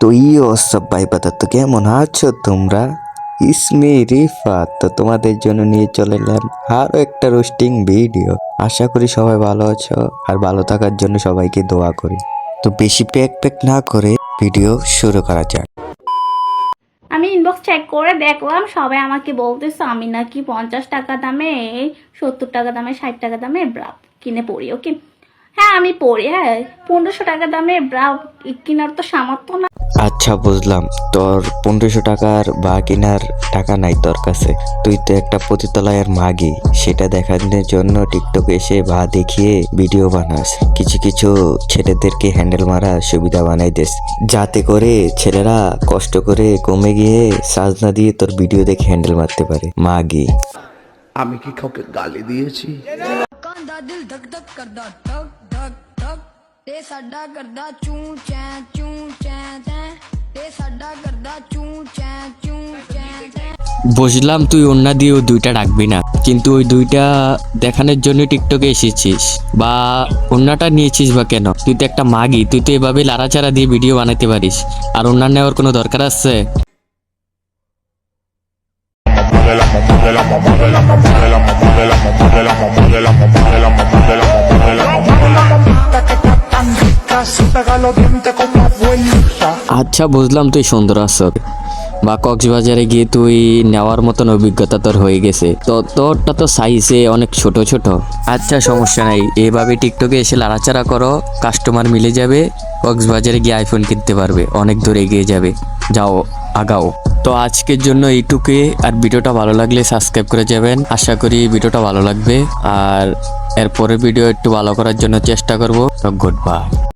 তো সব ভাই বাদা তো কেমন আছো তোমরা? ইসমি রিফাত, তো তোমাদের জন্য নিয়ে চলে এলাম আরো একটা রোস্টিং ভিডিও। আশা করি সবাই ভালো আছো, আর ভালো থাকার জন্য সবাইকে দোয়া করি। তো বেশি প্যাক না করে ভিডিও শুরু করা যাক। আমি ইনবক্স চেক করে দেখলাম সবাই আমাকে বলতেছে আমি নাকি 50 টাকা দামে, 70 টাকা দামে, 60 টাকা দামে ব্রা কিনে পড়ি। ওকে, হ্যাঁ আমি পড়ি। হ্যাঁ, 1500 টাকা দামে ব্রা কেনার তো সামর্থ্য না। আচ্ছা বুঝলাম, তোর 1500 টাকার বা কেনার টাকা নাই তোর কাছে। তুই তো একটা পতিতালয়ের মাগি, সেটা দেখানোর জন্য টিকটকে এসে বা দেখিয়ে ভিডিও বানাস। কিছু কিছু ছেলেদেরকে হ্যান্ডেল মারা সুবিধা বানাই দিস, যাতে করে ছেলেরা কষ্ট করে কমে গিয়ে সাজনা দিয়ে তোর ভিডিও দেখে হ্যান্ডেল মারতে পারে। মাগি আমি কি কাউকে গালি দিয়েছি? कांदा दिल धक धक करदा धक धक धक ते साडा करदा चूं चैं ते साडा करदा चूं चैं বুঝলাম তুই ওন্না দিয়েও দুইটা ডাকবি না, কিন্তু ওই দুইটা দেখানোর জন্য টিকটকে এসেছিস বা ওন্নাটা নিয়েছিস বা কেন? তুই তো একটা মাগি, তুই তো এভাবে লাড়াচাড়া দিয়ে ভিডিও বানাতে পারিস, আর ওন্না নেওয়ার কোনো দরকার আছে? আচ্ছা বুঝলাম তুই সুন্দর আছ, বা কক্সবাজারে গিয়ে তুই নেওয়ার মতন অভিজ্ঞতা তোর হয়ে গেছে, তো তোরটা তো সাইজে অনেক ছোট ছোট। আচ্ছা সমস্যা নাই, এভাবে টিকটকে এসে লাড়াচাড়া করো, কাস্টমার মিলে যাবে, কক্সবাজারে গিয়ে আইফোন কিনতে পারবে, অনেক দূরে এগিয়ে যাবে। যাও, আগাও। তো আজকের জন্য এইটুকুই, আর ভিডিওটা ভালো লাগলে সাবস্ক্রাইব করে যাবেন। আশা করি ভিডিওটা ভালো লাগবে, আর এরপরের ভিডিও একটু ভালো করার জন্য চেষ্টা করব। তো গুড বাই।